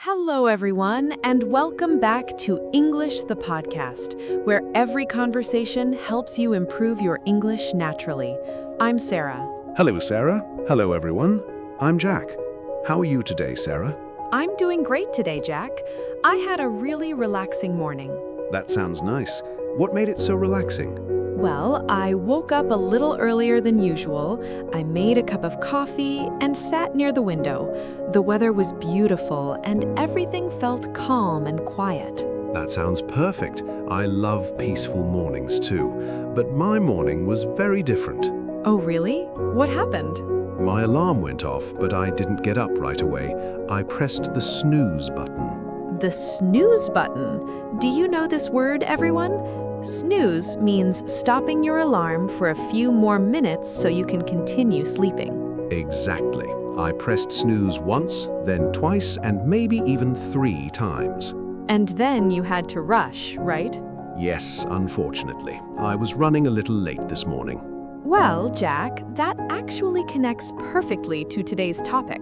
Hello, everyone, and welcome back to English the Podcast, where every conversation helps you improve your English naturally. I'm Sarah. Hello, Sarah. Hello, everyone. I'm Jack. How are you today, Sarah? I'm doing great today, Jack. I had a really relaxing morning. That sounds nice. What made it so relaxing? Well, I woke up a little earlier than usual. I made a cup of coffee and sat near the window. The weather was beautiful and everything felt calm and quiet. That sounds perfect. I love peaceful mornings too. But my morning was very different. Oh, really? What happened? My alarm went off, but I didn't get up right away. I pressed the snooze button. The snooze button. Do you know this word, everyone? Snooze means stopping your alarm for a few more minutes so you can continue sleeping. Exactly. I pressed snooze once, then twice, and maybe even 3 times. And then you had to rush, right? Yes, unfortunately. I was running a little late this morning. Well, Jack, that actually connects perfectly to today's topic.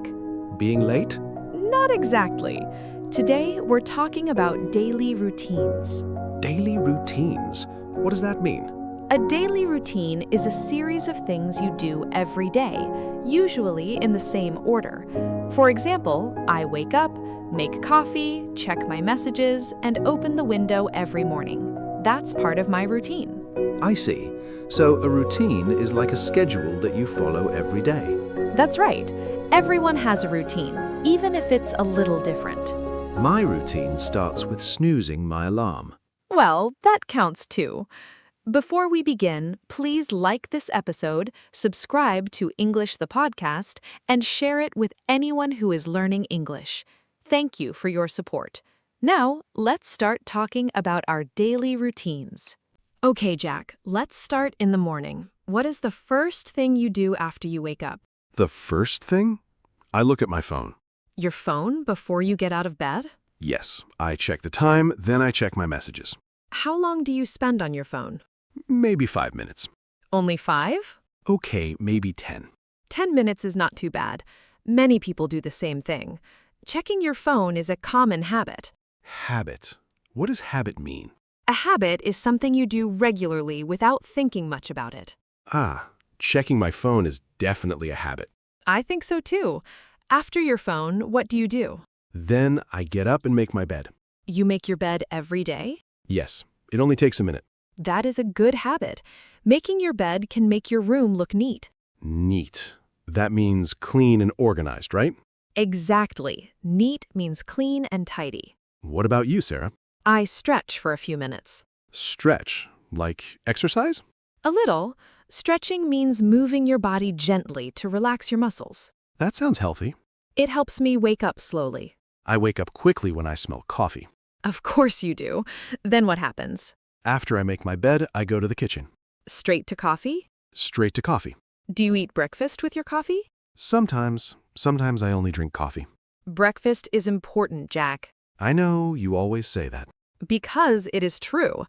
Being late? Not exactly. Today, we're talking about daily routines. Daily routines? What does that mean? A daily routine is a series of things you do every day, usually in the same order. For example, I wake up, make coffee, check my messages, and open the window every morning. That's part of my routine. I see. So a routine is like a schedule that you follow every day. That's right. Everyone has a routine, even if it's a little different. My routine starts with snoozing my alarm. Well, that counts too. Before we begin, please like this episode, subscribe to English the Podcast, and share it with anyone who is learning English. Thank you for your support. Now, let's start talking about our daily routines. Okay, Jack, let's start in the morning. What is the first thing you do after you wake up? The first thing? I look at my phone. Your phone before you get out of bed? Yes, I check the time, then I check my messages. How long do you spend on your phone? Maybe 5 minutes. Only 5? Okay, maybe 10. 10 minutes is not too bad. Many people do the same thing. Checking your phone is a common habit. Habit. What does habit mean? A habit is something you do regularly without thinking much about it. Checking my phone is definitely a habit. I think so too. After your phone, what do you do? Then I get up and make my bed. You make your bed every day? Yes, it only takes a minute. That is a good habit. Making your bed can make your room look neat. Neat. That means clean and organized, right? Exactly. Neat means clean and tidy. What about you, Sarah? I stretch for a few minutes. Stretch? Like exercise? A little. Stretching means moving your body gently to relax your muscles. That sounds healthy. It helps me wake up slowly. I wake up quickly when I smell coffee. Of course you do. Then what happens? After I make my bed, I go to the kitchen. Straight to coffee? Straight to coffee. Do you eat breakfast with your coffee? Sometimes. Sometimes I only drink coffee. Breakfast is important, Jack. I know, you always say that. Because it is true.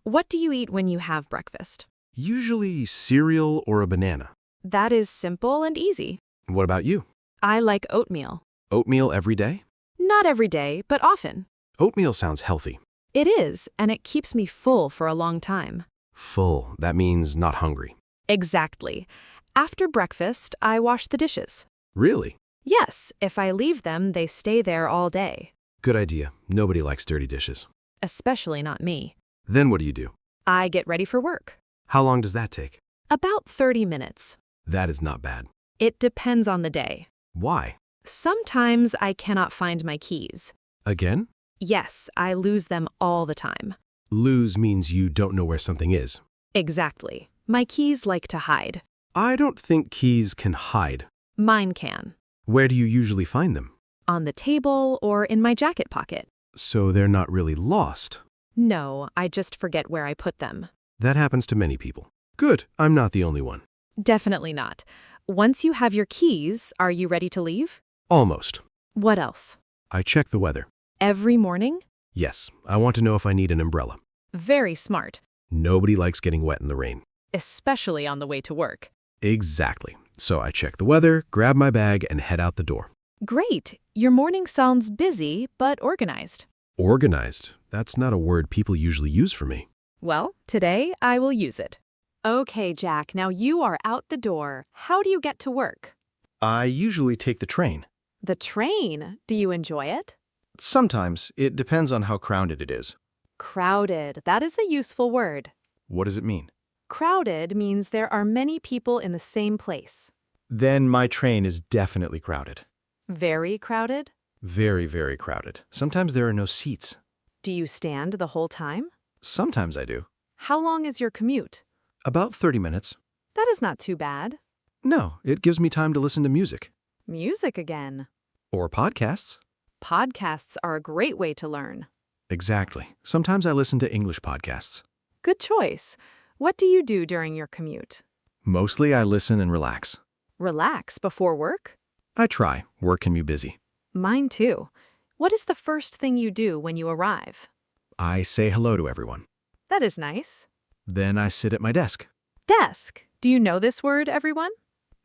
What do you eat when you have breakfast? Usually cereal or a banana. That is simple and easy. What about you? I like oatmeal. Oatmeal every day? Not every day, but often. Oatmeal sounds healthy. It is, and it keeps me full for a long time. Full. That means not hungry. Exactly. After breakfast, I wash the dishes. Really? Yes, if I leave them, they stay there all day. Good idea. Nobody likes dirty dishes. Especially not me. Then what do you do? I get ready for work. How long does that take? About 30 minutes. That is not bad. It depends on the day. Why? Sometimes I cannot find my keys. Again? Yes, I lose them all the time. Lose means you don't know where something is. Exactly. My keys like to hide. I don't think keys can hide. Mine can. Where do you usually find them? On the table or in my jacket pocket. So they're not really lost. No, I just forget where I put them. That happens to many people. Good, I'm not the only one. Definitely not. Once you have your keys, are you ready to leave? Almost. What else? I check the weather. Every morning? Yes, I want to know if I need an umbrella. Very smart. Nobody likes getting wet in the rain. Especially on the way to work. Exactly. So I check the weather, grab my bag, and head out the door. Great. Your morning sounds busy but organized. Organized. That's not a word people usually use for me. Well, today I will use it. Okay, Jack, now you are out the door. How do you get to work? I usually take the train. The train. Do you enjoy it? Sometimes. It depends on how crowded it is. Crowded. That is a useful word. What does it mean? Crowded means there are many people in the same place. Then my train is definitely crowded. Very crowded? Very, very crowded. Sometimes there are no seats. Do you stand the whole time? Sometimes I do. How long is your commute? About 30 minutes. That is not too bad. No, it gives me time to listen to music. Music again. Or podcasts. Podcasts are a great way to learn. Exactly. Sometimes I listen to English podcasts. Good choice. What do you do during your commute? Mostly I listen and relax. Relax before work? I try. Work can be busy. Mine too. What is the first thing you do when you arrive? I say hello to everyone. That is nice. Then I sit at my desk. Desk. Do you know this word, everyone?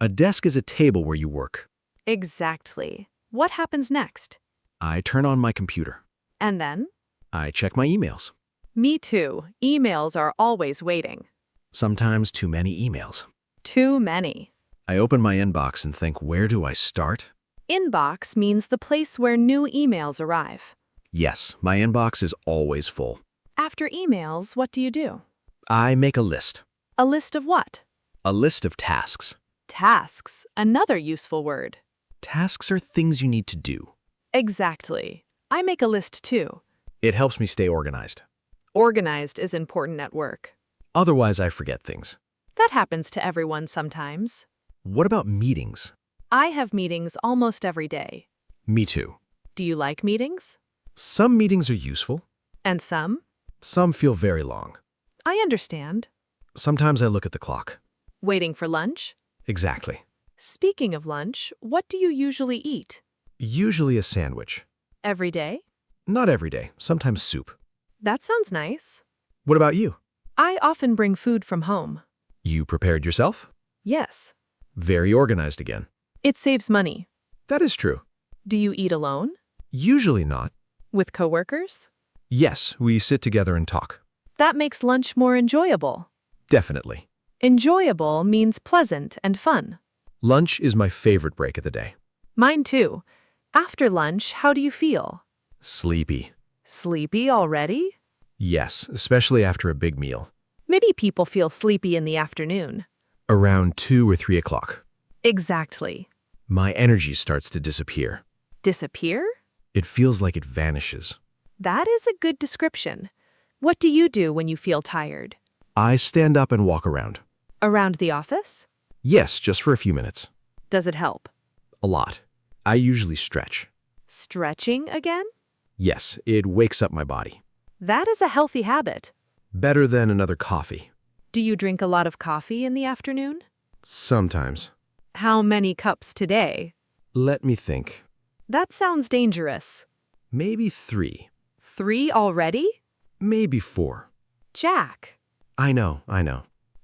A desk is a table where you work. Exactly. What happens next? I turn on my computer. And then? I check my emails. Me too. Emails are always waiting. Sometimes too many emails. Too many. I open my inbox and think, where do I start? Inbox means the place where new emails arrive. Yes, my inbox is always full. After emails, what do you do? I make a list. A list of what? A list of tasks. Tasks. Another useful word. Tasks are things you need to do. Exactly. I make a list too. It helps me stay organized. Organized is important at work. Otherwise, I forget things. That happens to everyone sometimes. What about meetings? I have meetings almost every day. Me too. Do you like meetings? Some meetings are useful. And some? Some feel very long. I understand. Sometimes I look at the clock. Waiting for lunch? Exactly. Speaking of lunch, what do you usually eat? Usually a sandwich. Every day? Not every day. Sometimes soup. That sounds nice. What about you? I often bring food from home. You prepared yourself? Yes. Very organized again. It saves money. That is true. Do you eat alone? Usually not. With coworkers? Yes, we sit together and talk. That makes lunch more enjoyable. Definitely. Enjoyable means pleasant and fun. Lunch is my favorite break of the day. Mine too. After lunch, how do you feel? Sleepy. Sleepy already? Yes, especially after a big meal. Maybe people feel sleepy in the afternoon. Around 2 or 3 o'clock. Exactly. My energy starts to disappear. Disappear? It feels like it vanishes. That is a good description. What do you do when you feel tired? I stand up and walk around. Around the office? Yes, just for a few minutes. Does it help? A lot. I usually stretch. Stretching again? Yes, it wakes up my body. That is a healthy habit. Better than another coffee. Do you drink a lot of coffee in the afternoon? Sometimes. How many cups today? Let me think. That sounds dangerous. Maybe 3. 3 already? Maybe 4. Jack. I know.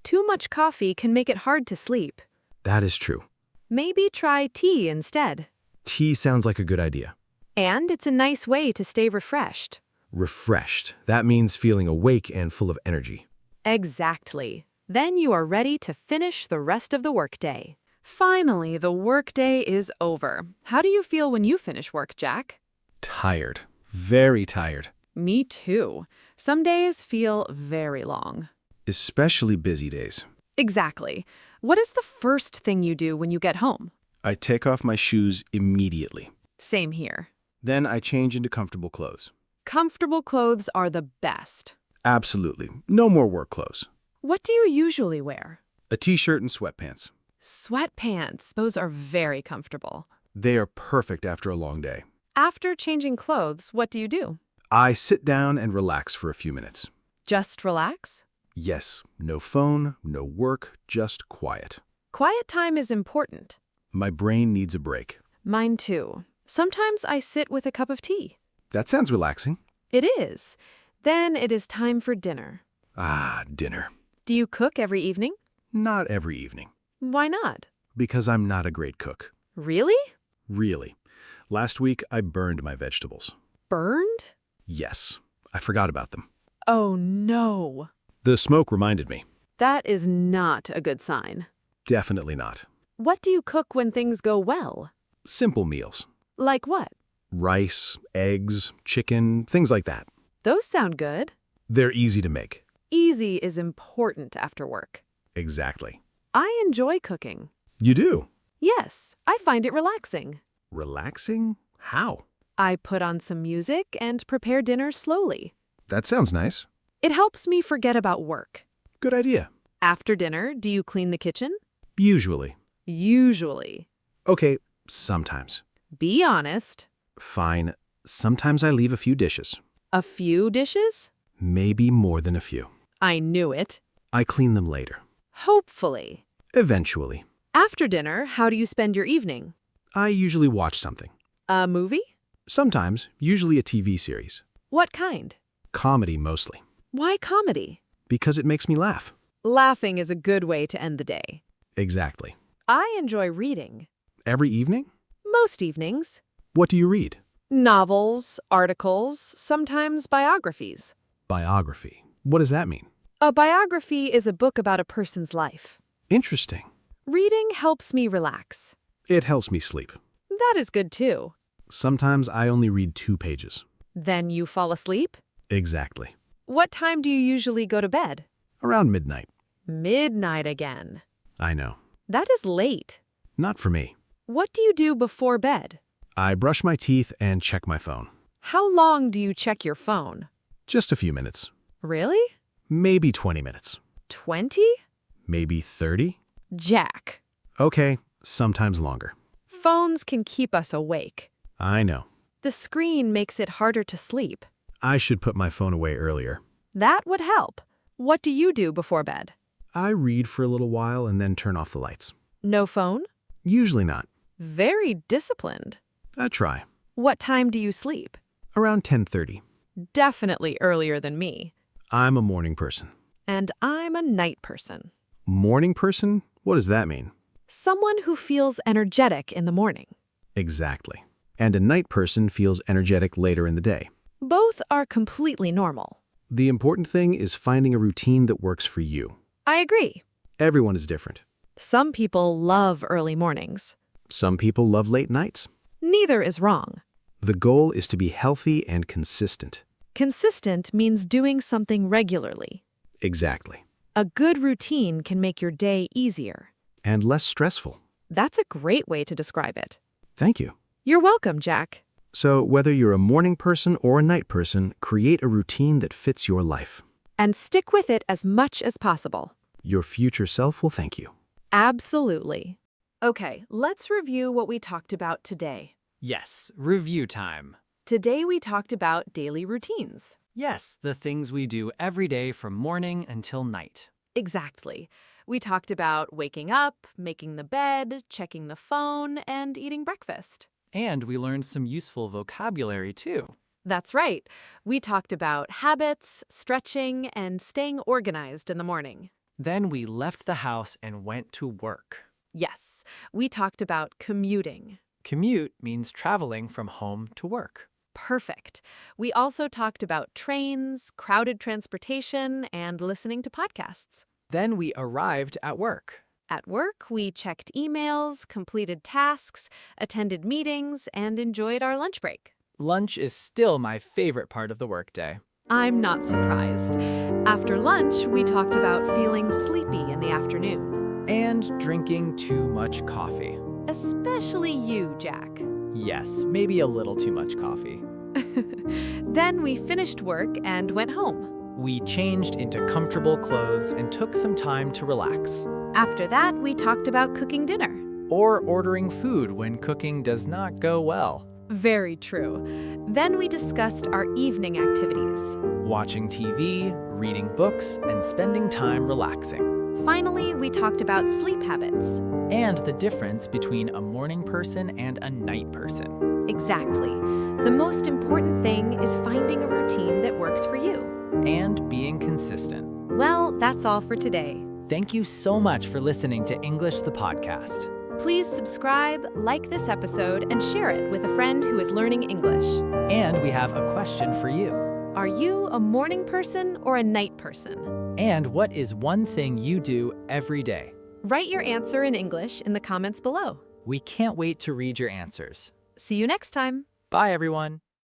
Too much coffee can make it hard to sleep. That is true. Maybe try tea instead. Tea sounds like a good idea. And it's a nice way to stay refreshed. Refreshed. That means feeling awake and full of energy. Exactly. Then you are ready to finish the rest of the workday. Finally, the workday is over. How do you feel when you finish work, Jack? Tired. Very tired. Me too. Some days feel very long. Especially busy days. Exactly. What is the first thing you do when you get home? I take off my shoes immediately. Same here. Then I change into comfortable clothes. Comfortable clothes are the best. Absolutely. No more work clothes. What do you usually wear? A t-shirt and sweatpants. Sweatpants. Those are very comfortable. They are perfect after a long day. After changing clothes, what do you do? I sit down and relax for a few minutes. Just relax? Yes, no phone, no work, just quiet. Quiet time is important. My brain needs a break. Mine too. Sometimes I sit with a cup of tea. That sounds relaxing. It is. Then it is time for dinner. Ah, dinner. Do you cook every evening? Not every evening. Why not? Because I'm not a great cook. Really? Really. Last week, I burned my vegetables. Burned? Yes, I forgot about them. Oh no. The smoke reminded me. That is not a good sign. Definitely not. What do you cook when things go well? Simple meals. Like what? Rice, eggs, chicken, things like that. Those sound good. They're easy to make. Easy is important after work. Exactly. I enjoy cooking. You do? Yes, I find it relaxing. Relaxing? How? I put on some music and prepare dinner slowly. That sounds nice. It helps me forget about work. Good idea. After dinner, do you clean the kitchen? Usually. Usually. Okay, sometimes. Be honest. Fine. Sometimes I leave a few dishes. A few dishes? Maybe more than a few. I knew it. I clean them later. Hopefully. Eventually. After dinner, how do you spend your evening? I usually watch something. A movie? Sometimes, usually a TV series. What kind? Comedy mostly. Why comedy? Because it makes me laugh. Laughing is a good way to end the day. Exactly. I enjoy reading. Every evening? Most evenings. What do you read? Novels, articles, sometimes biographies. Biography. What does that mean? A biography is a book about a person's life. Interesting. Reading helps me relax. It helps me sleep. That is good too. Sometimes I only read 2 pages. Then you fall asleep? Exactly. What time do you usually go to bed? Around midnight. Midnight again. I know. That is late. Not for me. What do you do before bed? I brush my teeth and check my phone. How long do you check your phone? Just a few minutes. Really? Maybe 20 minutes. 20? Maybe 30? Jack. Okay, sometimes longer. Phones can keep us awake. I know. The screen makes it harder to sleep. I should put my phone away earlier. That would help. What do you do before bed? I read for a little while and then turn off the lights. No phone? Usually not. Very disciplined. I try. What time do you sleep? Around 10:30. Definitely earlier than me. I'm a morning person. And I'm a night person. Morning person? What does that mean? Someone who feels energetic in the morning. Exactly. And a night person feels energetic later in the day. Both are completely normal. The important thing is finding a routine that works for you. I agree. Everyone is different. Some people love early mornings. Some people love late nights. Neither is wrong. The goal is to be healthy and consistent. Consistent means doing something regularly. Exactly. A good routine can make your day easier. And less stressful. That's a great way to describe it. Thank you. You're welcome, Jack. So whether you're a morning person or a night person, create a routine that fits your life. And stick with it as much as possible. Your future self will thank you. Absolutely. Okay, let's review what we talked about today. Yes, review time. Today we talked about daily routines. Yes, the things we do every day from morning until night. Exactly. We talked about waking up, making the bed, checking the phone, and eating breakfast. And we learned some useful vocabulary too. That's right. We talked about habits, stretching, and staying organized in the morning. Then we left the house and went to work. Yes, we talked about commuting. Commute means traveling from home to work. Perfect. We also talked about trains, crowded transportation, and listening to podcasts. Then we arrived at work. At work, we checked emails, completed tasks, attended meetings, and enjoyed our lunch break. Lunch is still my favorite part of the workday. I'm not surprised. After lunch, we talked about feeling sleepy in the afternoon. And drinking too much coffee. Especially you, Jack. Yes, maybe a little too much coffee. Then we finished work and went home. We changed into comfortable clothes and took some time to relax. After that, we talked about cooking dinner. Or ordering food when cooking does not go well. Very true. Then we discussed our evening activities. Watching TV, reading books, and spending time relaxing. Finally, we talked about sleep habits. And the difference between a morning person and a night person. Exactly. The most important thing is finding a routine that works for you. And being consistent. Well, that's all for today. Thank you so much for listening to English the Podcast. Please subscribe, like this episode, and share it with a friend who is learning English. And we have a question for you. Are you a morning person or a night person? And what is one thing you do every day? Write your answer in English in the comments below. We can't wait to read your answers. See you next time. Bye, everyone.